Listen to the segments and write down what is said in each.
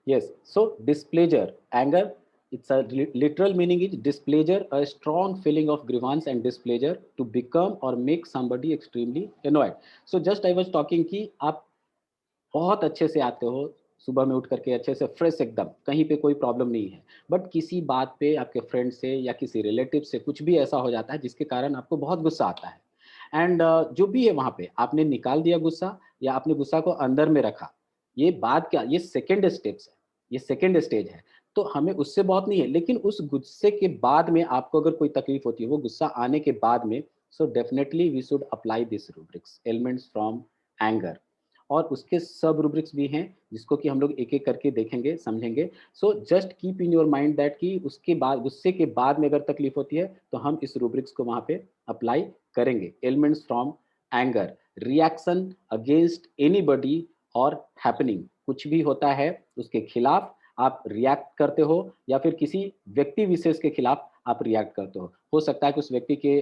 Yes. So displeasure, anger. It's a literal meaning is displeasure, a strong feeling of grievance and displeasure to become or make somebody extremely annoyed. So just I was talking कि आप बहुत अच्छे से आते हो, सुबह में उठ करके अच्छे से फ्रेश एकदम, कहीं पे कोई प्रॉब्लम नहीं है। बट किसी बात पे आपके फ्रेंड से या किसी रिलेटिव से कुछ भी ऐसा हो जाता है जिसके कारण आपको बहुत गुस्सा आता है। एंड जो भी है वहाँ पे आपने निकाल दिया गुस्सा या आपने गुस्सा को अंदर में रखा। ये बात क्या ये सेकंड स्टेप्स है, ये सेकंड स्टेज है। तो हमें उससे बहुत नहीं है, लेकिन उस गुस्से के बाद में आपको अगर कोई तकलीफ होती है, वो गुस्सा आने के बाद में, so definitely we should apply this rubrics, elements from anger. और उसके सब रूब्रिक्स भी हैं जिसको कि हम लोग एक-एक करके देखेंगे, समझेंगे। So just keep in your mind that कि उसके बाद गुस्से के बाद में अगर तकलीफ होती है, तो हम इस रूब्रिक्स को वहाँ पे अप्लाई करेंगे। Elements from anger, reaction against anybody और हैपनिंग, कुछ भी होता है उसके खिलाफ आप रिएक्ट करते हो या फिर किसी व्यक्ति विशेष के खिलाफ आप रिएक्ट करते हो। हो सकता है कि उस व्यक्ति के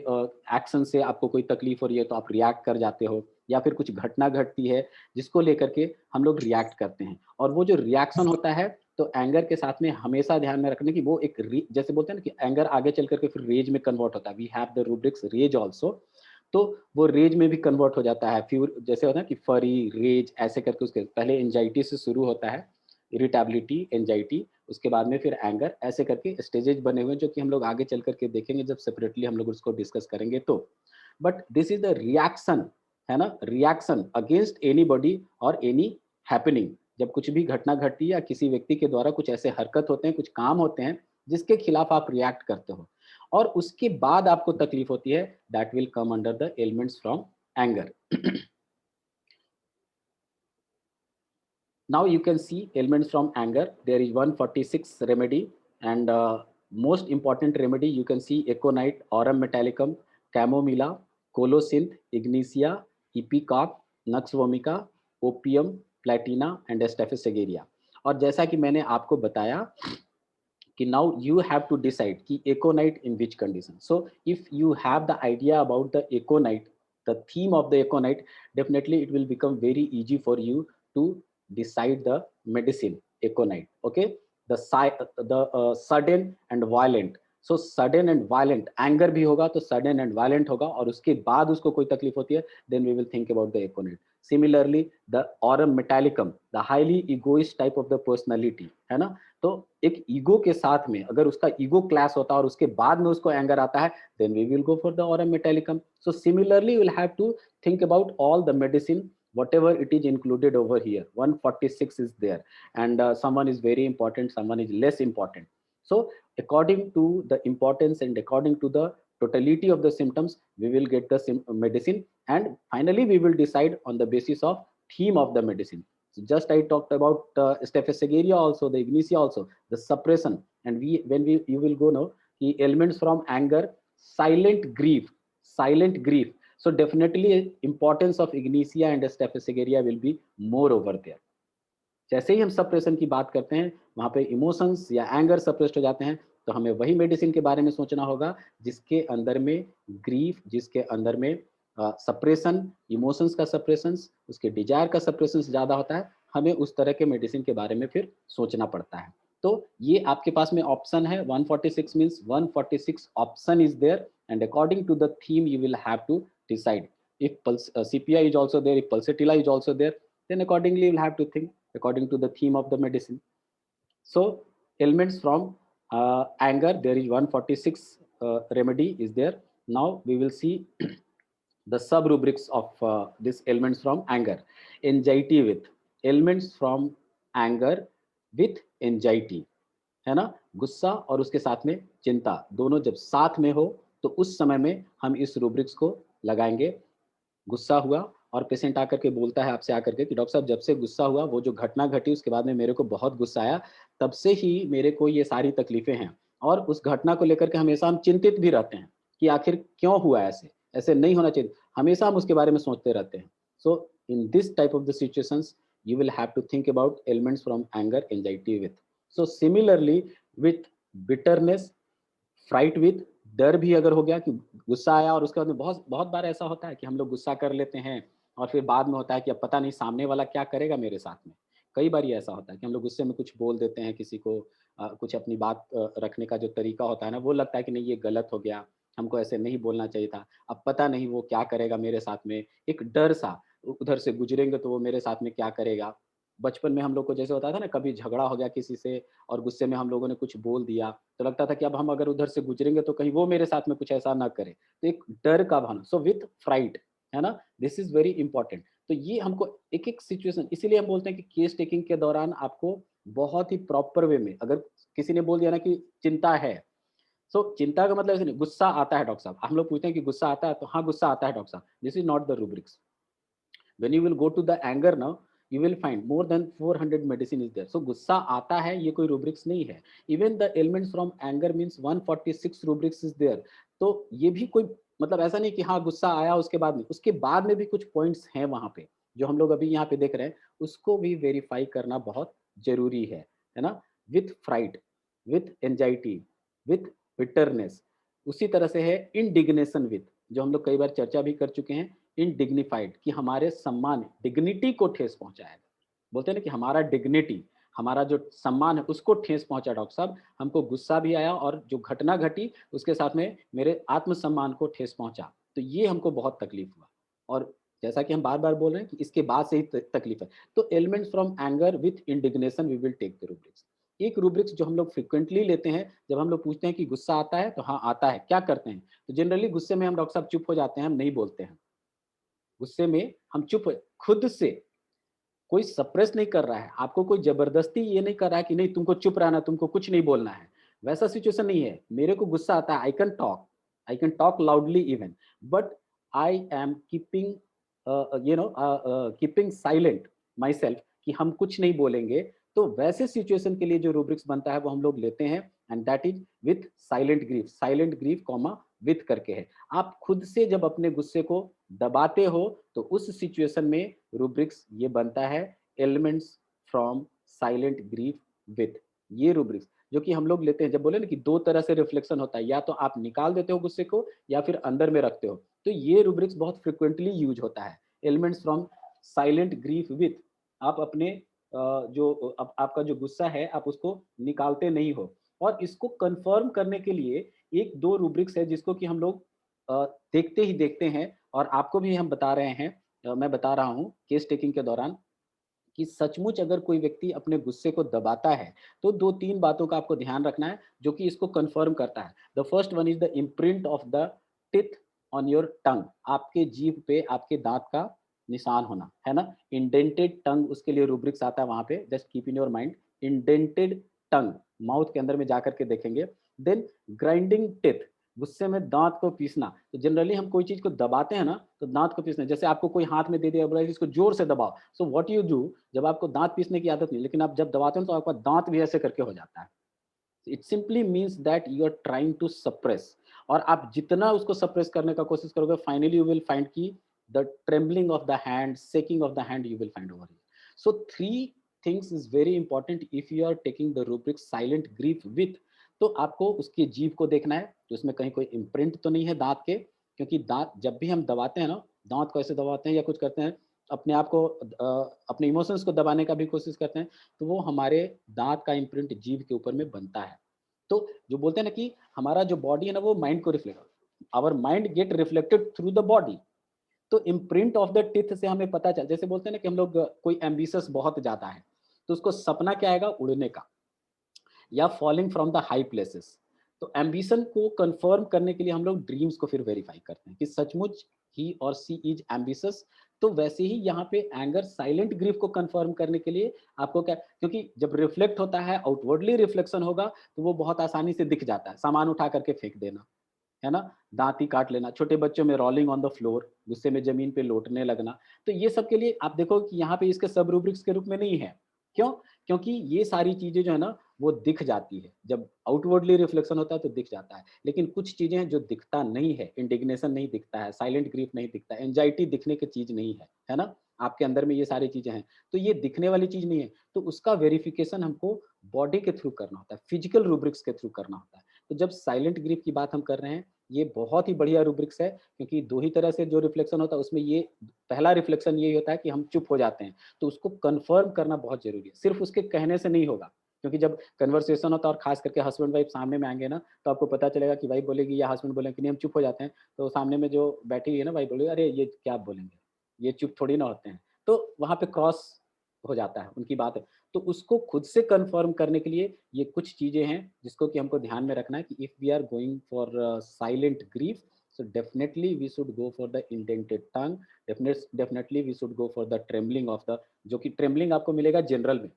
एक्शन से आपको कोई तकलीफ हो रही है तो आप रिएक्ट कर जाते हो, या फिर कुछ घटना घटती है जिसको लेकर के हम लोग रिएक्ट करते हैं। और वो जो रिएक्शन होता है, तो एंगर के साथ में हमेशा ध्यान में रखना कि वो एक जैसे बोलते हैं ना कि एंगर आगे चल करके फिर रेज में कन्वर्ट होता है। We have the rubrics rage also. तो वो रेज में भी कन्वर्ट हो जाता है। फ्यूर जैसे होता है कि फरी, रेज ऐसे करके उसके पहले एंजाइटी से शुरू होता है, इरिटेबिलिटी, एंजाइटी, उसके बाद में फिर एंगर, ऐसे करके स्टेजेस बने हुए हैं जो कि हम लोग आगे चल करके देखेंगे जब सेपरेटली हम लोग उसको डिस्कस करेंगे तो। But this is the reaction, है ना? रिएक्शन अगेंस्ट एनीबॉडी और एनी हैपनिंग। जब कुछ भी घटना घटती है या किसी व्यक्ति के द्वारा कुछ ऐसे हरकत होते हैं, कुछ काम होते हैं जिसके खिलाफ आप रिएक्ट करते हो और उसके बाद आपको तकलीफ होती है, that will come under the elements from anger. Now you can see elements from anger. There is 146 remedy, and most important remedy you can see aconite, aurum metallicum, chamomilla, colocynth, ignitia, ipecac, nux vomica, opium, platina and staphylococcus। और जैसा कि मैंने आपको बताया कि now you have to decide कि aconite in which condition. So if you have the idea about the aconite, the theme of the aconite, definitely it will become very easy for you to decide the medicine aconite. Okay, the sudden and violent. So sudden and violent anger भी होगा तो sudden and violent होगा, और उसके बाद उसको कोई तकलीफ होती है, then we will think about the aconite. Similarly the aurum metallicum, the highly egoist type of the personality, है ना? तो एक ईगो के साथ में अगर उसका ईगो क्लैश होता है और उसके बाद में उसको एंगर आता है, then we will go for the aurum metallicum. So similarly you will have to think about all the medicine whatever it is included over here, 146 is there, and someone is very important, someone is less important. So according to the importance and according to the totality of the symptoms, we will get the medicine, and finally we will decide on the basis of theme of the medicine. So just I talked about Staphylococcus also, the ignitia also, the suppression, and we when we you will go now the elements from anger, silent grief, silent grief. So definitely importance of ignitia and Staphylococcus will be more over there. जैसे ही हम suppression की बात करते हैं, वहाँ पे emotions या एंगर सप्रेस्ड हो जाते हैं, तो हमें वही मेडिसिन के बारे में सोचना होगा जिसके अंदर में ग्रीफ, जिसके अंदर में सप्रेशन, इमोशंस का सप्रेशन, उसके डिजायर का सप्रेशन ज़्यादा होता है, हमें उस तरह के मेडिसिन के बारे में फिर सोचना पड़ता है। तो ये आपके पास में ऑप्शन है, 146 means 146 option is there, and according to the theme you will have to decide. If CPI is also there, if pulsatilla is also there, then accordingly you'll have to think according to the theme of the medicine. So elements from anger, there is 146 remedy is there. Now we will see the sub rubrics of this elements from anger. Anxiety with elements from anger with anxiety, है ना? गुस्सा और उसके साथ में चिंता, दोनों जब साथ में हो तो उस समय में हम इस रूब्रिक्स को लगाएंगे। गुस्सा हुआ और पेशेंट आकर के बोलता है आपसे आकर के कि डॉक्टर साहब जब से गुस्सा हुआ, वो जो घटना घटी उसके बाद में मेरे को बहुत गुस्सा आया, तब से ही मेरे को ये सारी तकलीफें हैं, और उस घटना को लेकर के हमेशा हम चिंतित भी रहते हैं कि आखिर क्यों हुआ ऐसे, ऐसे नहीं होना चाहिए, हमेशा हम उसके बारे में सोचते रहते हैं। So in this type of the situations you will have to think about elements from anger, anxiety with. So similarly with bitterness, fright with, डर भी अगर हो गया कि गुस्सा आया और उसके बाद में बहुत बहुत बार ऐसा होता है कि हम लोग गुस्सा कर लेते हैं और फिर बाद में होता है कि अब पता नहीं सामने वाला क्या करेगा मेरे साथ में, कई बार ये ऐसा होता है कि हम लोग गुस्से में कुछ बोल देते हैं किसी को, कुछ अपनी बात रखने का जो तरीका होता है ना, वो लगता है कि नहीं ये गलत हो गया, हमको ऐसे नहीं बोलना चाहिए था। अब पता नहीं वो क्या करेगा मेरे साथ में, एक डर सा, उधर से गुजरेंगे तो वो मेरे साथ में क्या करेगा। बचपन में हम लोग को जैसे होता था ना, कभी झगड़ा हो गया किसी से और गुस्से में हम लोगों ने कुछ बोल दिया, तो लगता था कि अब हम अगर उधर से गुजरेंगे तो कहीं वो मेरे साथ में कुछ ऐसा ना करे। तो एक डर का भावना, सो विथ फ्राइट, है ना? This is very important. तो ये हमको एक-एक सिचुएशन, इसीलिए हम बोलते हैं कि केस टेकिंग के दौरान आपको बहुत ही प्रॉपर वे में, अगर किसी ने बोल दिया ना कि चिंता है, सो चिंता का मतलब ऐसे नहीं, गुस्सा आता है डॉक्टर साहब। हम लोग पूछते हैं कि गुस्सा आता है? तो हाँ, गुस्सा आता है डॉक्टर साहब। This is not the rubrics. When you will go to the anger now, you will find more than 400 medicine is there. So गुस्सा आता है, ये कोई rubrics नहीं है। Even the elements from anger means 146 rubrics is there. तो ये भी कोई मतलब ऐसा नहीं कि हाँ गुस्सा आया उसके बाद में, उसके बाद में भी कुछ पॉइंट्स हैं वहाँ पे, जो हम लोग अभी यहाँ पे देख रहे हैं, उसको भी वेरीफाई करना बहुत जरूरी है ना? With fright, with anxiety, with bitterness. उसी तरह से है इंडिग्नेशन विथ, जो हम लोग कई बार चर्चा भी कर चुके हैं, इनडिग्निफाइड, कि हमारे सम्मान, डिग्निटी को ठेस पहुंचाएगा। बोलते हैं ना कि हमारा डिग्निटी, हमारा जो सम्मान है उसको ठेस पहुंचा डॉक्टर साहब, हमको गुस्सा भी आया और जो घटना घटी उसके साथ में मेरे आत्मसम्मान को ठेस पहुंचा, तो ये हमको बहुत तकलीफ हुआ। और जैसा कि हम बार बार बोल रहे हैं कि इसके बाद से ही तकलीफ है। तो elements from anger with indignation we will take the rubrics. एक रूब्रिक्स जो हम लोग फ्रिक्वेंटली लेते हैं, जब हम लोग पूछते हैं कि गुस्सा आता है, तो हाँ आता है, क्या करते हैं? तो जनरली गुस्से में हम डॉक्टर साहब चुप हो जाते हैं, हम नहीं बोलते हैं। गुस्से में हम चुप, खुद से, कोई सप्रेस नहीं कर रहा है, आपको कोई ज़बरदस्ती ये नहीं कर रहा है कि नहीं तुमको चुप रहना है, तुमको कुछ नहीं बोलना है, वैसा सिचुएशन नहीं है। मेरे को गुस्सा आता है, I can talk loudly even, but I am keeping keeping silent my self, कि हम कुछ नहीं बोलेंगे। तो वैसे सिचुएशन के लिए जो रूब्रिक्स बनता है वो हम लोग लेते हैं, and that is with silent grief comma with करके है। आप खुद से जब अपने गुस्से को दबाते हो, तो उस सिचुएशन में रूब्रिक्स ये बनता है, elements from silent grief with. ये रूब्रिक्स जो कि हम लोग लेते हैं, जब बोले ना कि दो तरह से रिफ्लेक्शन होता है, या तो आप निकाल देते हो गुस्से को या फिर अंदर में रखते हो, तो ये रूब्रिक्स बहुत फ्रिक्वेंटली यूज होता है, elements from silent grief with. आप अपने जो आपका जो गुस्सा है आप उसको निकालते नहीं हो। और इसको कंफर्म करने के लिए एक दो रूब्रिक्स है जिसको कि हम लोग देखते ही देखते हैं, और आपको भी हम बता रहे हैं, मैं बता रहा हूँ केस टेकिंग के दौरान, कि सचमुच अगर कोई व्यक्ति अपने गुस्से को दबाता है, तो 2-3 बातों का आपको ध्यान रखना है, जो कि इसको कन्फर्म करता है। The first one is the imprint of the teeth on your tongue, आपके जीभ पे आपके दाँत का निशान होना, है ना? इंडेंटेड टंग, उसके लिए रूब्रिक्स आता है वहाँ पे, just keep in your mind, indented tongue, mouth के अंदर में जाकर के देखेंगे। देन ग्राइंडिंग टीथ, गुस्से में दाँत को पीसना, तो जनरली हम कोई चीज़ को दबाते हैं ना, तो दाँत को पीसना, जैसे आपको कोई हाथ में दे दिया, बोला इसको ज़ोर से दबाओ, सो व्हाट यू डू, जब आपको दाँत पीसने की आदत नहीं, लेकिन आप जब दबाते हो तो आपका दाँत भी ऐसे करके हो जाता है। It simply means that you are trying to suppress, और आप जितना उसको सप्रेस करने का कोशिश करोगे, फाइनली यू विल फाइंड कि the trembling of the hand, shaking of the hand you will find over here. So 3 things is very important if you are taking the rubric silent grief with. तो आपको उसकी जीभ को देखना है, तो उसमें कहीं कोई इम्प्रिंट तो नहीं है दाँत के, क्योंकि दाँत जब भी हम दबाते हैं ना, दाँत को ऐसे दबाते हैं या कुछ करते हैं, अपने आप को अपने इमोशंस को दबाने का भी कोशिश करते हैं, तो वो हमारे दाँत का इम्प्रिंट जीभ के ऊपर में बनता है। तो जो बोलते हैं ना कि हमारा जो बॉडी है ना वो माइंड को reflect, our mind get reflected through the body. तो इम्प्रिंट ऑफ द टिथ से हमें पता चल, जैसे बोलते हैं ना कि हम लोग कोई एम्बिशियस बहुत ज्यादा है, तो उसको सपना क्या आएगा, उड़ने का, या falling from the high places. तो एम्बिशन को कंफर्म करने के लिए हम लोग ड्रीम्स को फिर वेरीफाई करते हैं कि सचमुच ही और सी इज एम्बिशियस। तो वैसे ही यहाँ पे एंगर साइलेंट ग्रीफ को कंफर्म करने के लिए आपको क्या, क्योंकि जब रिफ्लेक्ट होता है, आउटवर्डली रिफ्लेक्शन होगा, तो वो बहुत आसानी से दिख जाता है, सामान उठा करके फेंक देना, है ना? दाँत ही काट लेना, छोटे बच्चों में रोलिंग ऑन द फ्लोर, गुस्से में ज़मीन पे लोटने लगना। तो ये सब के लिए आप देखो कि यहाँ पे इसके सब रूब्रिक्स के रूप में नहीं है। क्यों? क्योंकि ये सारी चीज़ें जो है ना, वो दिख जाती है। जब आउटवर्डली रिफ्लेक्शन होता है तो दिख जाता है। लेकिन कुछ चीज़ें हैं जो दिखता नहीं है, इंडिग्नेशन नहीं दिखता है, साइलेंट ग्रीफ नहीं दिखता है, एंग्ज़ायटी दिखने की चीज़ नहीं है ना? आपके अंदर में ये सारी चीज़ें हैं, तो ये दिखने वाली चीज़ नहीं है। तो उसका वेरिफिकेशन हमको बॉडी के थ्रू करना होता है, फिजिकल रूब्रिक्स के थ्रू करना होता है। तो जब साइलेंट ग्रीफ की बात हम कर रहे हैं, ये बहुत ही बढ़िया रूब्रिक्स है, क्योंकि दो ही तरह से जो रिफ्लेक्शन होता है उसमें ये पहला रिफ्लेक्शन ये होता है कि हम चुप हो जाते हैं, तो उसको कन्फर्म करना बहुत जरूरी है, सिर्फ उसके कहने से नहीं होगा। क्योंकि जब कन्वर्सेशन होता है और खास करके हस्बैंड वाइफ सामने में आएंगे ना, तो आपको पता चलेगा कि वाइफ बोलेगी या हस्बैंड बोलेंगे कि नहीं हम चुप हो जाते हैं, तो सामने में जो बैठी हुई है ना वाइफ बोलेगी अरे ये क्या बोलेंगे, ये चुप थोड़ी ना होते हैं, तो वहां पे क्रॉस हो जाता है उनकी बात। तो उसको खुद से कंफर्म करने के लिए ये कुछ चीजें हैं जिसको कि हमको ध्यान में रखना है कि if we are going for silent grief, so definitely we should go for the indented tongue, definitely we should go for the trembling of the, जो कि ट्रेम्बलिंग आपको मिलेगा जनरल में,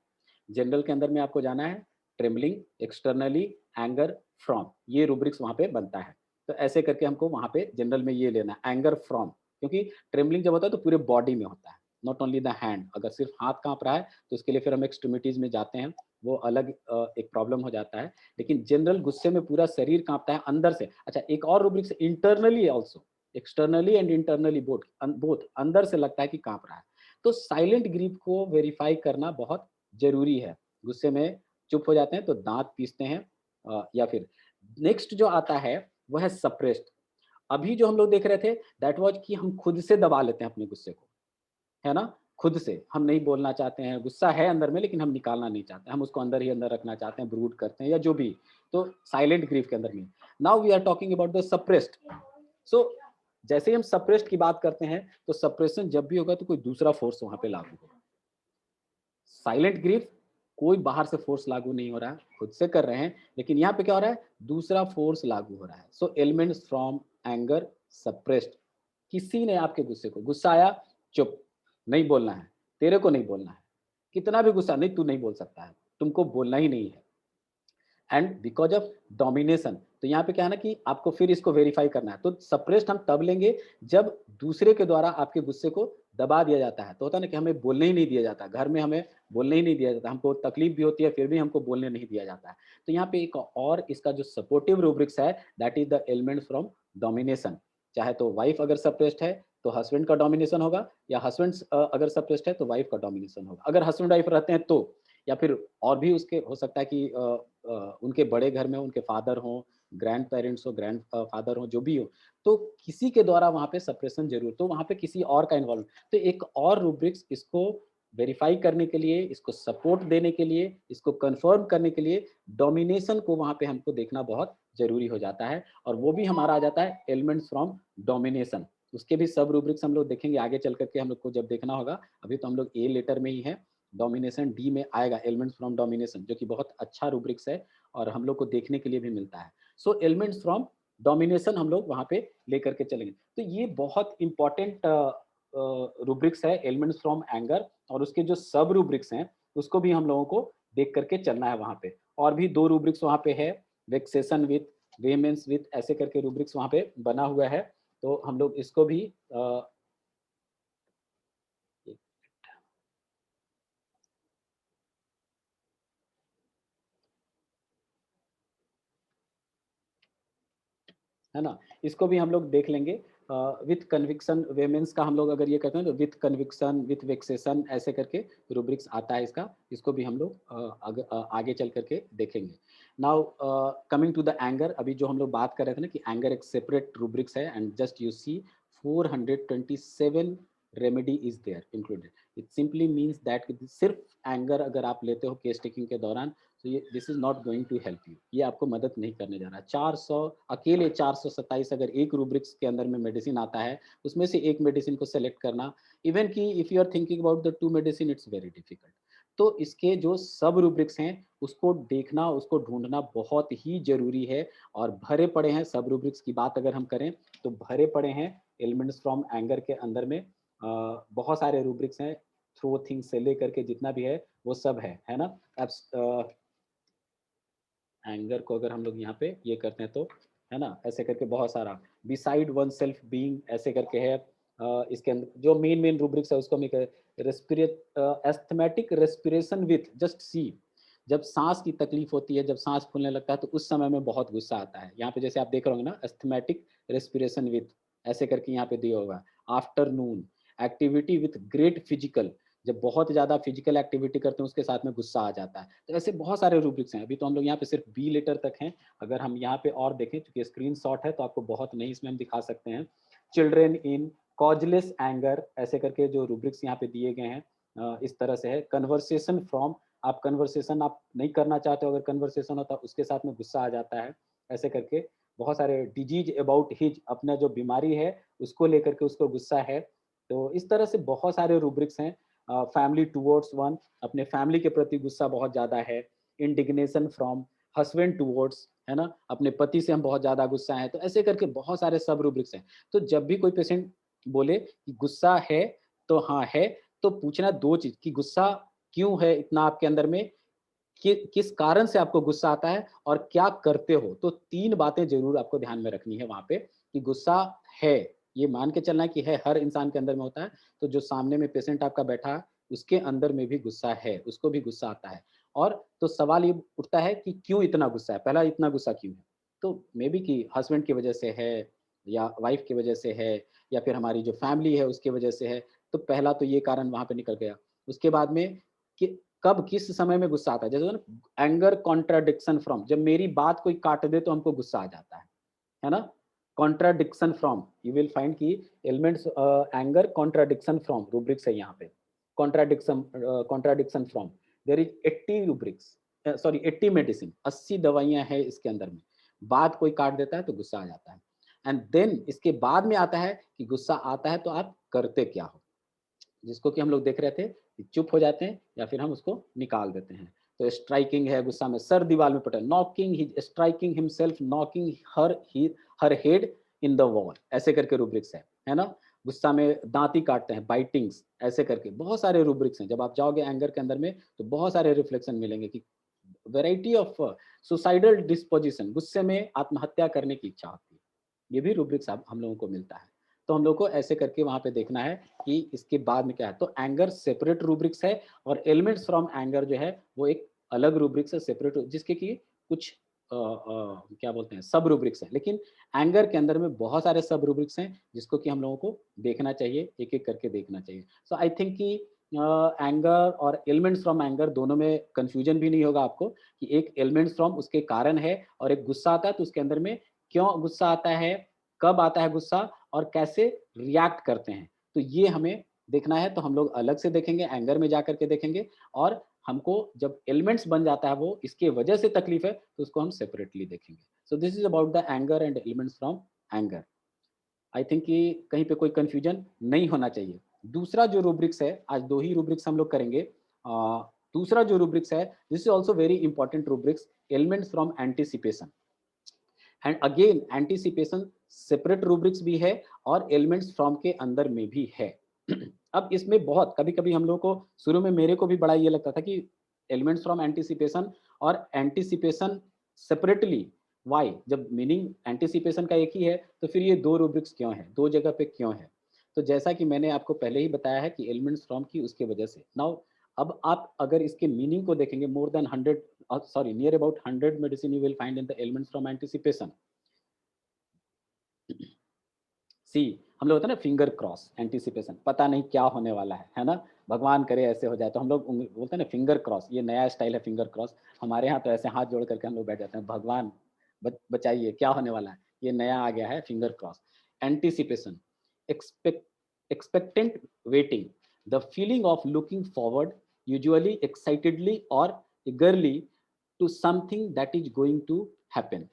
जनरल के अंदर में आपको जाना है ट्रेम्बलिंग, एक्सटर्नली, एंगर, फ्रॉम, ये रूब्रिक्स वहां पे बनता है। तो ऐसे करके हमको वहां पे जनरल में ये लेना है एंगर फ्रॉम, क्योंकि ट्रेम्बलिंग जब होता है तो पूरे बॉडी में होता है, नॉट ओनली द हैंड। अगर सिर्फ हाथ कांप रहा है तो उसके लिए फिर हम एक्सट्रीमिटीज में जाते हैं, वो अलग एक प्रॉब्लम हो जाता है। लेकिन जनरल गुस्से में पूरा शरीर कांपता है अंदर से। अच्छा, एक और rubrics internally also, externally and internally both, both अंदर से लगता है कि कांप रहा है। तो साइलेंट ग्रीफ को वेरीफाई करना बहुत जरूरी है। गुस्से में चुप हो जाते हैं तो दांत पीसते हैं, या फिर नेक्स्ट जो आता है वो है सप्रेस्ड। अभी जो हम लोग देख रहे थे दैट वाज कि हम खुद से दबा लेते हैं अपने गुस्से को, है ना? खुद से हम नहीं बोलना चाहते हैं, गुस्सा है अंदर में लेकिन हम निकालना नहीं चाहते, हम उसको अंदर ही अंदर रखना चाहते हैं, ब्रूड करते हैं या जो भी। तो साइलेंट ग्रीफ के अंदर में now we are talking about the suppressed. So जैसे ही हम सप्रेस्ड की बात करते हैं तो सप्रेशन जब भी होगा तो कोई दूसरा फोर्स वहां पे लागू होगा। साइलेंट ग्रीफ कोई बाहर से फोर्स लागू नहीं हो रहा है, खुद से कर रहे हैं, लेकिन यहाँ पे क्या हो रहा है, दूसरा फोर्स लागू हो रहा है। सो एलिमेंट्स फ्रॉम एंगर सप्रेस्ड। किसी ने आपके गुस्से को, गुस्सा आया, चुप, नहीं बोलना है, तेरे को नहीं बोलना है, कितना भी गुस्सा, नहीं तू नहीं बोल सकता है, तुमको बोलना ही नहीं है। एंड बिकॉज ऑफ डोमिनेशन, तो यहाँ पे क्या है ना कि आपको फिर इसको वेरीफाई करना है। तो सप्रेस्ड हम तब लेंगे जब दूसरे के द्वारा आपके गुस्से को दबा दिया जाता है। तो होता है ना कि हमें बोलने ही नहीं दिया जाता, घर में हमें बोलने ही नहीं दिया जाता, हमको तकलीफ भी होती है फिर भी हमको बोलने नहीं दिया जाता है। तो यहाँ पे एक और इसका जो सपोर्टिव रूब्रिक्स है that is the element from domination. चाहे तो वाइफ अगर सप्रेस्ड है तो हस्बैंड का डोमिनेशन होगा, या हस्बैंड अगर सप्रेस्ड है तो वाइफ का डोमिनेशन होगा, अगर हस्बैंड वाइफ रहते हैं तो। या फिर और भी उसके हो सकता है कि उनके बड़े घर में उनके फादर हों, ग्रैंड पेरेंट्स हो, ग्रैंड फादर हो, जो भी हो, तो किसी के द्वारा वहाँ पे सप्रेशन जरूर, तो वहाँ पे किसी और का इन्वॉल्व। तो एक और रूब्रिक्स इसको वेरीफाई करने के लिए, इसको सपोर्ट देने के लिए, इसको कंफर्म करने के लिए डोमिनेशन को वहाँ पे हमको देखना बहुत जरूरी हो जाता है, और वो भी हमारा आ जाता है एलिमेंट्स फ्रॉम डोमिनेशन। उसके भी सब रूब्रिक्स हम लोग देखेंगे आगे चल करके, हम लोग को जब देखना होगा। अभी तो हम लोग ए लेटर में ही है, डोमिनेशन डी में आएगा एलिमेंट्स फ्रॉम डोमिनेशन, जो कि बहुत अच्छा रूब्रिक्स है और हम लोग को देखने के लिए भी मिलता है। सो एलिमेंट्स फ्रॉम डोमिनेशन हम लोग वहां पे लेकर के चलेंगे। तो ये बहुत इंपॉर्टेंट रूब्रिक्स है एलिमेंट्स फ्रॉम एंगर, और उसके जो सब रूब्रिक्स हैं उसको भी हम लोगों को देख करके चलना है वहां पे। और भी दो रूब्रिक्स वहां पे है, वेक्सेशन विथ, वेमेंस विथ, ऐसे करके रूब्रिक्स वहां पे बना हुआ है। तो हम लोग इसको भी है ना, इसको भी हम लोग देख लेंगे। विथ कन्विक्शन वेमेंस का हम लोग अगर ये करते हैं तो विथ कन्विक्शन विथ वेक्सेशन ऐसे करके रूब्रिक्स आता है इसका, इसको भी हम लोग आगे चल करके देखेंगे। Now coming to the anger, अभी जो हम लोग बात कर रहे थे ना कि एंगर एक सेपरेट रूब्रिक्स है, and just you see 427 remedy is there included. It simply means that सिर्फ एंगर अगर आप लेते हो केस टेकिंग के दौरान, तो ये this is not going to help you, ये आपको मदद नहीं करने जा रहा। 400 अकेले 427 अगर एक रूब्रिक्स के अंदर में मेडिसिन आता है, उसमें से एक मेडिसिन को सेलेक्ट करना, इवन कि if you are thinking about the two medicine it's very difficult. तो इसके जो सब रूब्रिक्स हैं उसको देखना, उसको ढूंढना बहुत ही जरूरी है। और भरे पड़े हैं सब रूब्रिक्स की बात अगर हम करें तो भरे पड़े हैं एलिमेंट्स फ्रॉम एंगर के अंदर में। बहुत सारे रूब्रिक्स हैं, थ्रो थिंग्स से लेकर के जितना भी है वो सब है ना। अब एंगर को अगर हम लोग यहाँ पे ये करते हैं तो, है ना, ऐसे करके बहुत सारा बिसाइड वन सेल्फ बीइंग ऐसे करके है। इसके अंदर जो मेन मेन रूब्रिक्स है उसको हम रेस्पिरेट asthmatic respiration with, just see, जब सांस की तकलीफ होती है, जब सांस फूलने लगता है तो उस समय में बहुत गुस्सा आता है। यहाँ पे जैसे आप देख रहे होंगे ना, एस्थमेटिक रेस्पिरेशन विथ ऐसे करके यहाँ पे दिया होगा। Afternoon activity with great physical, जब बहुत ज़्यादा फिजिकल एक्टिविटी करते हैं उसके साथ में गुस्सा आ जाता है। तो ऐसे बहुत सारे रूब्रिक्स हैं। अभी तो हम लोग यहाँ पे सिर्फ बी लेटर तक हैं। अगर हम यहाँ पे और देखें, चूँकि स्क्रीनशॉट है तो आपको बहुत नहीं इसमें हम दिखा सकते हैं। चिल्ड्रन इन कॉजलेस एंगर, ऐसे करके जो रूब्रिक्स यहाँ पे दिए गए हैं इस तरह से है। कन्वर्सेशन फ्रॉम, आप कन्वर्सेशन आप नहीं करना चाहते हो, अगर कन्वर्सेशन होता है उसके साथ में गुस्सा आ जाता है, ऐसे करके बहुत सारे डिजीज अबाउट हिज, अपना जो बीमारी है उसको लेकर के उसको गुस्सा है। तो इस तरह से बहुत सारे रूब्रिक्स हैं। फैमिली टुवर्ड्स वन, अपने फैमिली के प्रति गुस्सा बहुत ज़्यादा है। इंडिग्नेशन फ्रॉम हस्बैंड टुवर्ड्स, है ना, अपने पति से हम बहुत ज़्यादा गुस्सा हैं। तो ऐसे करके बहुत सारे सब रूब्रिक्स हैं। तो जब भी कोई पेशेंट बोले कि गुस्सा है, तो हाँ है, तो पूछना दो चीज़ कि गुस्सा क्यों है इतना आपके अंदर में, किस कारण से आपको गुस्सा आता है और क्या करते हो? तो 3 बातें ज़रूर आपको ध्यान में रखनी है वहाँ पे कि गुस्सा है, ये मान के चलना है कि है, हर इंसान के अंदर में होता है। तो जो सामने में पेशेंट आपका बैठा है, उसके अंदर में भी गुस्सा है, उसको भी गुस्सा आता है। और तो सवाल ये उठता है कि क्यों इतना गुस्सा है? पहला, इतना गुस्सा क्यों है? तो मेबी कि हस्बैंड की वजह से है, या वाइफ की वजह से है, या फिर हमारी जो फैमिली है उसकी वजह से है। तो पहला तो ये कारण वहाँ पे निकल गया। उसके बाद में कि कब किस समय में गुस्सा आता है, जैसे ना एंगर कॉन्ट्राडिक्शन फ्रॉम, जब मेरी बात कोई काट दे तो हमको गुस्सा आ जाता है ना? Contradiction from, you will find कि elements anger contradiction from rubrics है यहाँ पे। Contradiction from, there is 80 rubrics, sorry 80 medicine, 80 दवाइयाँ हैं इसके अंदर में। बात कोई काट देता है तो गुस्सा आ जाता है। एंड देन इसके बाद में आता है कि गुस्सा आता है तो आप करते क्या हो? जिसको कि हम लोग देख रहे थे कि चुप हो जाते हैं या फिर हम उसको निकाल देते हैं। तो स्ट्राइकिंग है गुस्सा में, सर दीवार में पटा, knocking he striking himself, knocking her head in the wall, ऐसे करके रूब्रिक्स है ना? गुस्सा में दांत ही काटते हैं, बाइटिंग्स, ऐसे करके बहुत सारे रूब्रिक्स हैं। जब आप जाओगे एंगर के अंदर में तो बहुत सारे रिफ्लेक्शन मिलेंगे कि वैरायटी ऑफ सुसाइडल डिस्पोजिशन, गुस्से में आत्महत्या करने की इच्छा होती है। ये भी रूब्रिक्स आप हम लोगों को मिलता है। तो हम लोग को ऐसे करके वहाँ पे देखना है कि इसके बाद में क्या है। तो एंगर सेपरेट रूब्रिक्स है, और एलिमेंट्स फ्रॉम एंगर जो है वो एक अलग रूब्रिक्स है, सेपरेट, जिसके कि कुछ क्या बोलते हैं, सब रूब्रिक्स हैं। लेकिन एंगर के अंदर में बहुत सारे सब रूब्रिक्स हैं जिसको कि हम लोगों को देखना चाहिए, एक-एक करके देखना चाहिए। सो आई थिंक कि एंगर और एलिमेंट्स फ्रॉम एंगर दोनों में कन्फ्यूजन भी नहीं होगा आपको कि एक एलिमेंट्स फ्रॉम उसके कारण है, और एक गुस्सा आता है तो उसके अंदर में क्यों गुस्सा आता है, कब आता है गुस्सा, और कैसे रिएक्ट करते हैं। तो ये हमें देखना है। तो हम लोग अलग से देखेंगे, एंगर में जाकर के देखेंगे, और हमको जब एलिमेंट्स बन जाता है वो इसके वजह से तकलीफ है तो उसको हम सेपरेटली देखेंगे। So this is about the anger and elements from anger. I think कि कहीं पे कोई कंफ्यूजन नहीं होना चाहिए। दूसरा जो रूब्रिक्स है, आज 2 ही रूब्रिक्स हम लोग करेंगे। दूसरा जो रूब्रिक्स है, this is also very important rubrics, elements from anticipation. And again anticipation separate rubrics भी है और एलिमेंट्स फ्रॉम के अंदर में भी है। अब इसमें बहुत कभी-कभी हम लोगों को शुरू में मेरे को भी बड़ा ये लगता था कि एलिमेंट्स फ्रॉम एंटिसिपेशन और एंटिसिपेशन सेपरेटली, व्हाई? जब मीनिंग एंटिसिपेशन का एक ही है तो फिर ये 2 रूब्रिक्स क्यों है? 2 जगह पे क्यों है? तो जैसा कि मैंने आपको पहले ही बताया है कि एलिमेंट्स फ्रॉम की उसके वजह से। नाउ अब आप अगर इसके मीनिंग को देखेंगे, more than 100 sorry, near about 100 medicine you will find in the elements from anticipation. सी, हम लोग होता है ना फिंगर क्रॉस एंटिसिपेशन, पता नहीं क्या होने वाला है ना? भगवान करे ऐसे हो जाए, तो हम लोग बोलते हैं ना फिंगर क्रॉस, ये नया स्टाइल है फिंगर क्रॉस। हमारे यहाँ तो ऐसे हाथ जोड़ करके हम लोग बैठ जाते हैं, भगवान बचाइए, क्या होने वाला है? ये नया आ गया है finger cross. Anticipation, expect expectant waiting, the feeling of looking forward, usually excitedly और eagerly to something that is going to happen.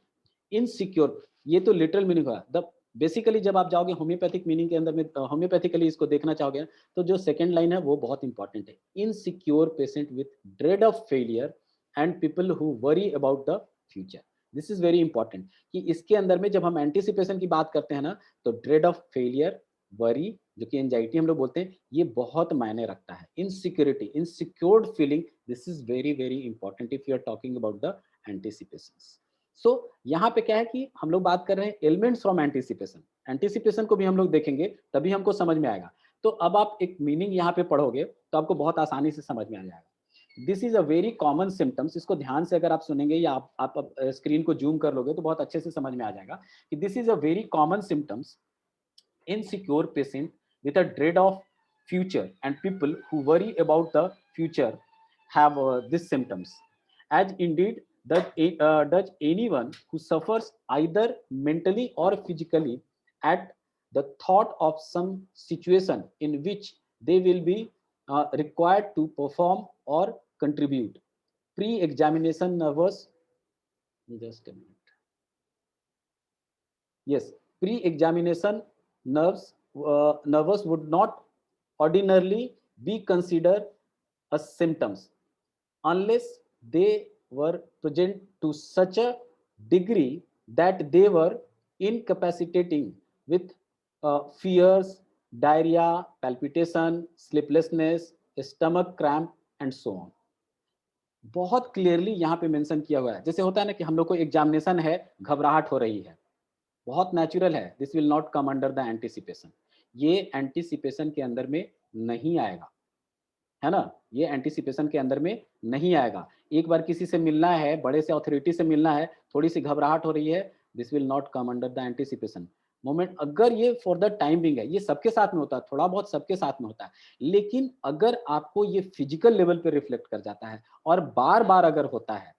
Insecure, ये तो लिटरल मीनिंग हुआ। द बेसिकली जब आप जाओगे होम्योपैथिक मीनिंग के अंदर में, होम्योपैथिकली इसको देखना चाहोगे, तो जो सेकंड लाइन है वो बहुत इंपॉर्टेंट है। Insecure patient with dread of failure and people who worry about the future. This is very important कि इसके अंदर में जब हम एंटिसिपेशन की बात करते हैं ना, तो ड्रेड ऑफ फेलियर, वरी, जो कि एंजाइटी हम लोग बोलते हैं, ये बहुत मायने रखता है। Insecurity, insecured feeling, this is very very important if you are talking about the anticipations. So यहाँ पे क्या है कि हम लोग बात कर रहे हैं एलिमेंट्स फ्रॉम एंटिसिपेशन। एंटिसिपेशन को भी हम लोग देखेंगे तभी हमको समझ में आएगा। तो अब आप एक मीनिंग यहाँ पे पढ़ोगे तो आपको बहुत आसानी से समझ में आ जाएगा। This is a very common symptoms, इसको ध्यान से अगर आप सुनेंगे या आप स्क्रीन को जूम कर लोगे तो बहुत अच्छे से समझ में आ जाएगा कि this is a very common symptoms, insecure patient with a dread of future, and people who worry about the future have these symptoms. As indeed does anyone who suffers either mentally or physically at the thought of some situation in which they will be required to perform or contribute. Pre-examination nervous, just a minute. Yes, pre-examination nervous would not ordinarily be considered as symptoms unless they were present to such a degree that they were incapacitating with fears, diarrhea, palpitation, sleeplessness, stomach cramp, and so on. बहुत clearly यहाँ पे mention किया हुआ है। जैसे होता है ना कि हम लोग को एग्जामिनेशन है, घबराहट हो रही है, बहुत नेचुरल है, this will not come under the anticipation. ये एंटिसिपेशन के अंदर में नहीं आएगा, है ना? ये एंटिसिपेशन के अंदर में नहीं आएगा। एक बार किसी से मिलना है, बड़े से अथॉरिटी से मिलना है, थोड़ी सी घबराहट हो रही है, this will not come under the anticipation moment. अगर ये फॉर द टाइम बिंग है, ये सबके साथ में होता है, थोड़ा बहुत सबके साथ में होता है, लेकिन अगर आपको ये फिजिकल लेवल पे रिफ्लेक्ट कर जाता है और बार बार अगर होता है,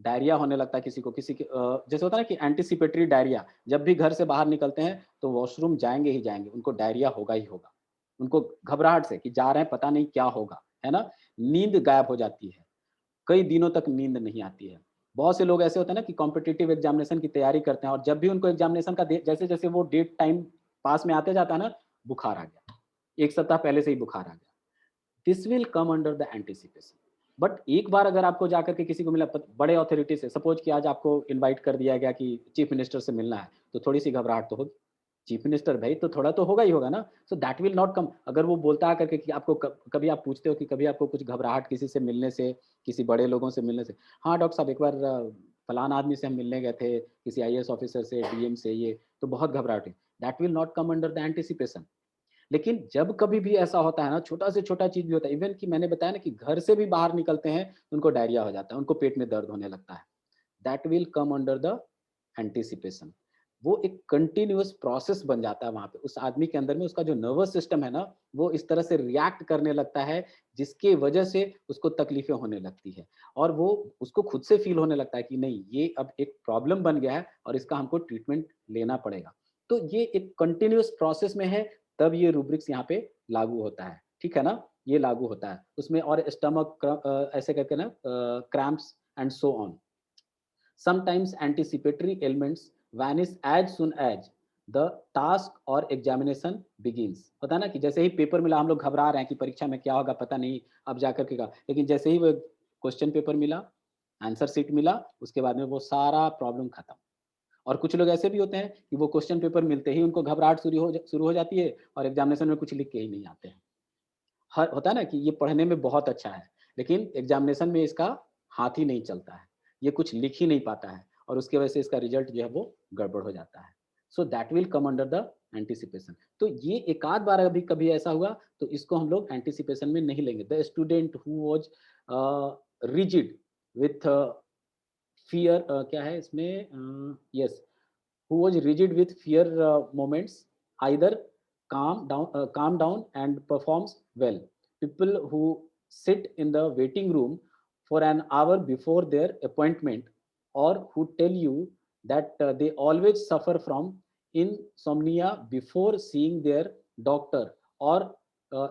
डायरिया होने लगता है किसी को, किसी के जैसे होता है ना कि एंटीसिपेटरी डायरिया, जब भी घर से बाहर निकलते हैं तो वॉशरूम जाएंगे ही जाएंगे, उनको डायरिया होगा ही होगा, उनको घबराहट से कि जा रहे हैं पता नहीं क्या होगा, है ना? नींद गायब हो जाती है, कई दिनों तक नींद नहीं आती है। बहुत से लोग ऐसे होते हैं ना कि कॉम्पिटिटिव एग्जामिनेशन की तैयारी करते हैं और जब भी उनको एग्जामिनेशन का जैसे जैसे वो डेट टाइम पास में आते जाता है ना, बुखार आ गया, एक सप्ताह पहले से ही बुखार आ गया। This will come under the anticipation. But एक बार अगर आपको जाकर के किसी को मिला बड़े अथॉरिटी से, सपोज कि आज आपको इनवाइट कर दिया गया कि चीफ मिनिस्टर से मिलना है, तो थोड़ी सी घबराहट तो होगी, चीफ मिनिस्टर भाई तो थोड़ा तो होगा ही होगा ना। So that will not come. अगर वो बोलता है करके कि आपको कभी आप पूछते हो कि कभी आपको कुछ घबराहट किसी से मिलने से, किसी बड़े लोगों से मिलने से, हाँ डॉक्टर साहब एक बार फलान आदमी से हम मिलने गए थे, किसी आईएएस ऑफिसर से, डीएम से, ये तो बहुत घबराहट है, that will not come under the anticipation. लेकिन जब कभी भी ऐसा होता है ना, छोटा से छोटा चीज भी होता है, इवन कि मैंने बताया ना कि घर से भी बाहर निकलते हैं तो उनको डायरिया हो जाता है, उनको पेट में दर्द होने लगता है, that will come under the anticipation. वो एक कंटिन्यूअस प्रोसेस बन जाता है वहां पे उस आदमी के अंदर में, उसका जो नर्वस सिस्टम है ना, वो इस तरह से रिएक्ट करने लगता है जिसके वजह से उसको तकलीफें होने लगती है, और वो उसको खुद से फील होने लगता है कि नहीं ये अब एक प्रॉब्लम बन गया है और इसका हमको ट्रीटमेंट लेना पड़ेगा। तो ये एक कंटिन्यूअस प्रोसेस में है, तब ये रूब्रिक्स यहाँ पे लागू होता है, ठीक है ना? ये लागू होता है उसमें, और स्टमक ऐसे करके ना, cramps and so on. Sometimes anticipatory elements vanish as soon as the task or examination begins। होता है ना कि जैसे ही पेपर मिला, हम लोग घबरा रहे हैं कि परीक्षा में क्या होगा पता नहीं, अब जाकर के का, लेकिन जैसे ही वो क्वेश्चन पेपर मिला, आंसर शीट मिला, उसके बाद में वो सारा प्रॉब्लम खत्म। और कुछ लोग ऐसे भी होते हैं कि वो क्वेश्चन पेपर मिलते ही उनको घबराहट शुरू हो जाती है और एग्जामिनेशन में कुछ लिख के ही नहीं आते हैं। हर होता है ना कि ये पढ़ने में बहुत अच्छा है, लेकिन एग्जामिनेशन में इसका हाथ ही नहीं चलता है, ये कुछ लिख ही नहीं पाता है और उसकी वजह से इसका रिजल्ट जो है वो गड़बड़ हो जाता है। So that will come under the anticipation. तो ये एक आध बार अभी कभी ऐसा हुआ तो इसको हम लोग एंटिसिपेशन में नहीं लेंगे। The student who was rigid with fear, क्या है इसमें, yes, who was rigid with fear moments either calm down and performs well. People who sit in the waiting room for an hour before their appointment, or who tell you that they always suffer from insomnia before seeing their doctor or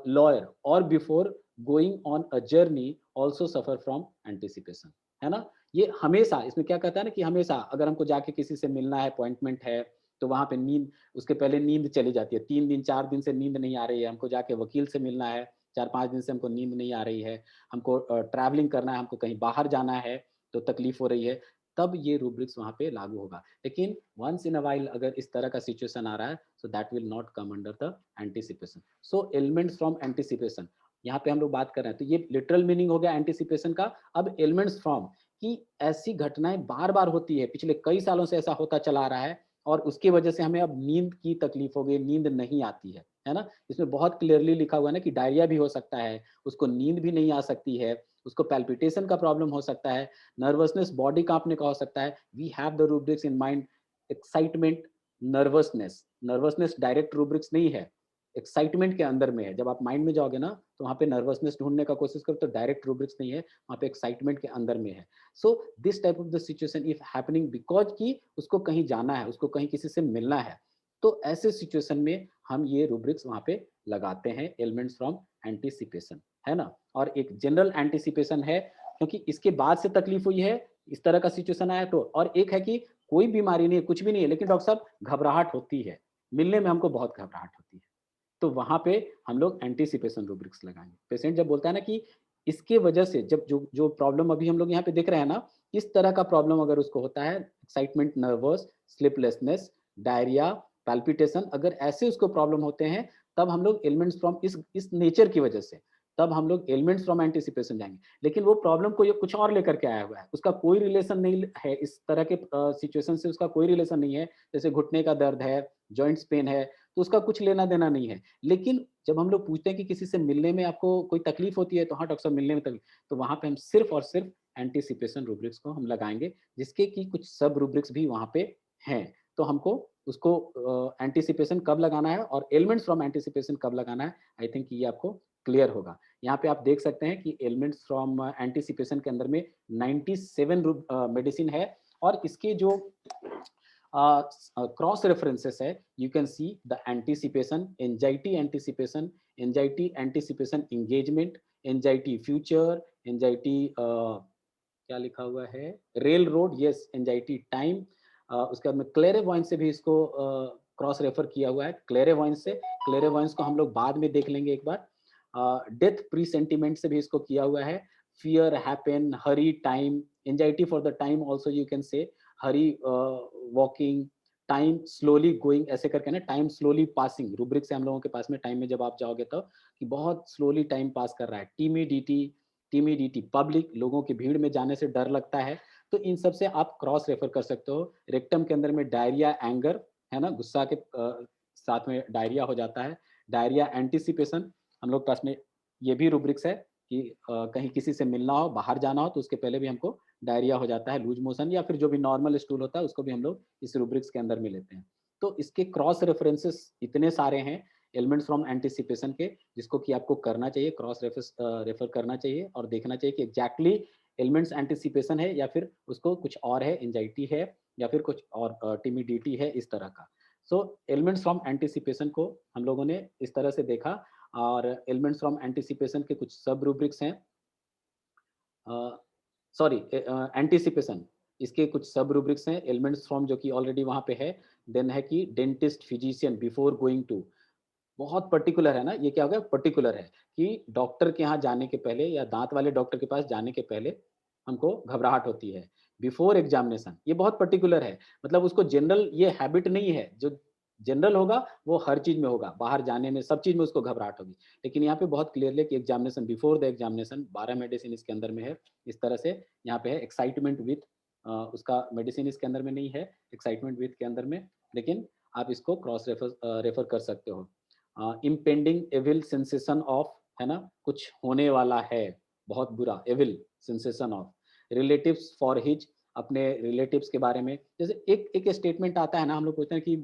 lawyer, or before going on a journey, also suffer from anticipation, है ना? ये हमेशा इसमें क्या कहता है ना कि हमेशा अगर हमको जाके किसी से मिलना है, अपॉइंटमेंट है, तो वहां पे नींद, उसके पहले नींद चली जाती है, 3 दिन 4 दिन से नींद नहीं आ रही है, हमको जाके वकील से मिलना है, 4-5 दिन से हमको नींद नहीं आ रही है, हमको ट्रैवलिंग करना है, हमको कहीं बाहर जाना है तो तकलीफ हो रही है, तब ये रूब्रिक्स वहां पे लागू होगा। लेकिन वंस इन अ वाइल अगर इस तरह का सिचुएशन आ रहा है, so that will not come under the anticipation. So elements from anticipation, यहाँ पे हम लोग बात कर रहे हैं, तो ये लिटरल मीनिंग हो गया एंटिसिपेशन का। अब एलिमेंट्स फ्रॉम, कि ऐसी घटनाएं बार बार होती है, पिछले कई सालों से ऐसा होता चला आ रहा है और उसकी वजह से हमें अब नींद की तकलीफ हो गई, नींद नहीं आती है ना? इसमें बहुत क्लियरली लिखा हुआ है ना कि डायरिया भी हो सकता है, उसको नींद भी नहीं आ सकती है, उसको पैल्पिटेशन का प्रॉब्लम हो सकता है, नर्वसनेस, बॉडी कांपने का हो सकता है। We have the rubrics in mind, excitement, nervousness. Nervousness direct rubrics नहीं है, एक्साइटमेंट के अंदर में है। जब आप माइंड में जाओगे ना, तो वहाँ पे नर्वसनेस ढूँढने का कोशिश करो तो डायरेक्ट रूब्रिक्स नहीं है, वहाँ पे एक्साइटमेंट के अंदर में है। So this type of the situation if happening because कि उसको कहीं जाना है, उसको कहीं किसी से मिलना है, तो ऐसे सिचुएशन में हम ये रूब्रिक्स वहाँ पे लगाते हैं, एलिमेंट्स फ्रॉम एंटीसिपेशन, है ना? और एक जनरल एंटीसिपेशन है, क्योंकि इसके बाद से तकलीफ हुई है, इस तरह का सिचुएशन आया तो, और एक है कि कोई बीमारी नहीं है, कुछ भी नहीं है, लेकिन डॉक्टर साहब घबराहट होती है, मिलने में हमको बहुत घबराहट होती है। तो वहाँ पे हम लोग एंटीसिपेशन रूब्रिक्स लगाएँगे। पेशेंट जब बोलता है ना कि इसके वजह से जब जो जो प्रॉब्लम अभी हम लोग यहाँ पे देख रहे हैं ना, इस तरह का प्रॉब्लम अगर उसको होता है, excitement, nervous, sleeplessness, diarrhoea, palpitation, अगर ऐसे उसको प्रॉब्लम होते हैं, तब हम लोग एलिमेंट्स फ्रॉम इस नेचर की वजह से, तब हम लोग एलिमेंट्स फ्रॉम एंटीसिपेशन जाएँगे। लेकिन वो प्रॉब्लम को ये कुछ और लेकर के आया हुआ है, उसका कोई रिलेशन नहीं है, इस तरह के सिचुएशन से उसका कोई रिलेशन नहीं है, जैसे घुटने का दर्द है, जॉइंट्स पेन है, तो उसका कुछ लेना-देना नहीं है। लेकिन जब हम लोग पूछते हैं कि किसी से मिलने में आपको कोई तकलीफ होती है, तो हाँ, डॉक्टर साहब मिलने में तकलीफ, तो वहाँ पे हम सिर्फ़ और सिर्फ़ एंटीसिपेशन रूब्रिक्स को हम लगाएँगे, जिसके कि कुछ सब रूब्रिक्स भी वहाँ पे हैं। तो हमको उसको एंटीसिपेशन कब लगाना है और एलिमेंट्स फ्रॉम एंटीसिपेशन कब लगाना है, आई थिंक ये आपको क्लियर होगा। यहाँ पे आप देख सकते हैं कि एलिमेंट्स फ्रॉम एंटीसिपेशन के अंदर में 97 मेडिसिन है, और इसके जो cross references है, you can see the anticipation, anxiety anticipation engagement, anxiety future, anxiety क्या लिखा हुआ है, rail road, yes, anxiety time, उसके बाद में क्लेरेवॉइंस से भी इसको क्रॉस रेफर किया हुआ है, क्लेरेवॉइंस से, क्लेरेवॉइंस को हम लोग बाद में देख लेंगे एक बार। डेथ प्री सेंटिमेंट से भी इसको किया हुआ है, fear happen, Hari time, anxiety for the time also you can say, Hari walking, time slowly going, ऐसे करके ना, टाइम स्लोली पासिंग, रूब्रिक से हम लोगों के पास में टाइम में जब आप जाओगे तो, कि बहुत स्लोली टाइम पास कर रहा है, टीमिडिटी, पब्लिक, लोगों की भीड़ में जाने से डर लगता है, तो इन सब से आप क्रॉस रेफर कर सकते हो। रेक्टम के अंदर में डायरिया, एंगर, है ना, गुस्सा के साथ में डायरिया हो जाता है, डायरिया एंटिसिपेशन, हम लोग पास में ये भी रूब्रिक्स है कि कहीं किसी से मिलना हो, बाहर जाना हो, तो उसके पहले भी हमको डायरिया हो जाता है, लूज मोशन या फिर जो भी नॉर्मल स्टूल होता है, उसको भी हम लोग इस रूब्रिक्स के अंदर में लेते हैं। तो इसके क्रॉस रेफरेंसेस इतने सारे हैं एलिमेंट्स फ्रॉम एंटिसिपेशन के, जिसको कि आपको करना चाहिए, क्रॉस रेफर करना चाहिए और देखना चाहिए कि एग्जैक्टली एलिमेंट्स एंटिसिपेशन है या फिर उसको कुछ और है, एंजाइटी है या फिर कुछ और टिमिडिटी है, इस तरह का। सो एलिमेंट्स फ्रॉम एंटिसिपेशन को हम लोगों ने इस तरह से देखा, और एलिमेंट्स फ्रॉम एंटिसिपेशन के कुछ सब रूब्रिक्स हैं, सॉरी, एंटिसिपेशन, इसके कुछ सब रूब्रिक्स हैं, एलिमेंट्स फ्रॉम जो कि ऑलरेडी वहाँ पे है, देन है कि dentist, physician before going to, बहुत पर्टिकुलर है ना, ये क्या हो गया, पर्टिकुलर है कि डॉक्टर के यहाँ जाने के पहले या दाँत वाले डॉक्टर के पास जाने के पहले हमको घबराहट होती है। बिफोर एग्ज़ामिनेशन, ये बहुत पर्टिकुलर है, मतलब उसको जनरल ये हैबिट नहीं है, जो जनरल होगा वो हर चीज़ में होगा, बाहर जाने में, सब चीज़ में उसको घबराहट होगी। लेकिन यहाँ पे बहुत क्लियरली है कि examination, before the examination 12 medicine इसके अंदर में है, इस तरह से यहाँ पे है एक्साइटमेंट विथ, उसका मेडिसिन इसके अंदर में नहीं है, एक्साइटमेंट विथ के अंदर में, लेकिन आप इसको क्रॉस रेफर कर सकते हो। इम्पेंडिंग एविल सेंसेशन ऑफ, है ना, कुछ होने वाला है, बहुत बुरा, evil sensation of, relatives for his, अपने रिलेटिव्स के बारे में, जैसे एक एक स्टेटमेंट आता है ना, हम लोग पूछते हैं कि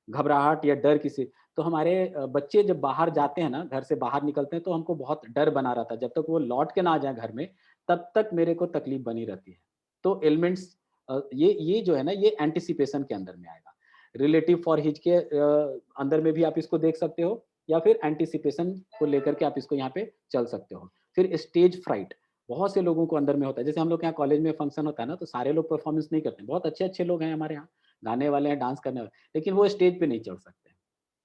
घबराहट या डर किसी, तो हमारे बच्चे जब बाहर जाते हैं ना, घर से बाहर निकलते हैं, तो हमको बहुत डर बना रहता है, जब तक वो लौट के ना आ जाए घर में, तब तक मेरे को तकलीफ बनी रहती है। तो एलिमेंट्स, ये जो है ना, ये एंटिसिपेशन के अंदर में आएगा। रिलेटिव फॉर हिज के अंदर में भी आप इसको देख सकते हो, या फिर एंटिसिपेशन को लेकर के आप इसको यहाँ पे चल सकते हो। फिर स्टेज फ्राइट, बहुत से लोगों को अंदर में होता है, जैसे हम लोग के यहाँ कॉलेज में फंक्शन होता है ना, तो सारे लोग परफॉर्मेंस नहीं करते हैं, बहुत अच्छे-अच्छे लोग हैं हमारे यहाँ, गाने वाले हैं, डांस करने वाले, लेकिन वो स्टेज पे नहीं चढ़ सकते,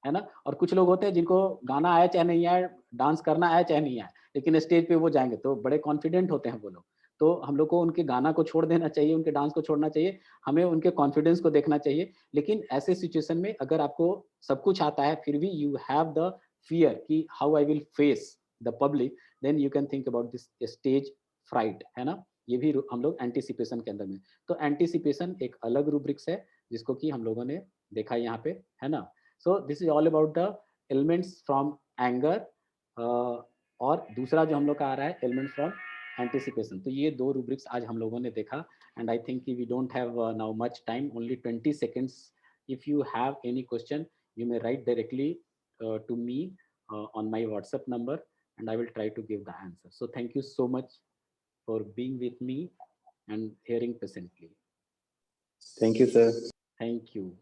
है ना? और कुछ लोग होते हैं जिनको गाना आए चाहे नहीं आए, डांस करना आए चाहे नहीं आए, लेकिन स्टेज पे वो जाएँगे, तो बड़े कॉन्फिडेंट होते हैं वो लोग। तो हम लोग को उनके गाना को छोड़ देना चाहिए, उनके डांस को छोड़ना चाहिए, हमें उनके कॉन्फिडेंस को देखना चाहिए। लेकिन ऐसे सिचुएशन में अगर आपको सब कुछ आता है, फिर भी यू हैव द फियर कि how I will face the public, then you can think about this stage fright, है ना? ये भी हम लोग एंटिसिपेशन के अंदर में। तो एंटिसिपेशन एक अलग रूब्रिक्स है, जिसको कि हम लोगों ने देखा यहाँ पे, है ना? So this is all about the elements from anger, और दूसरा जो हम लोग का आ रहा है, एलिमेंट्स फ्रॉम एंटिसिपेशन। तो ये 2 रूब्रिक्स आज हम लोगों ने देखा, and I think we don't have now much time, only 20 seconds. If you have any question, you may write directly to me on my WhatsApp number, and I will try to give the answer. So thank you so much for being with me and hearing patiently. Thank you, sir. Thank you.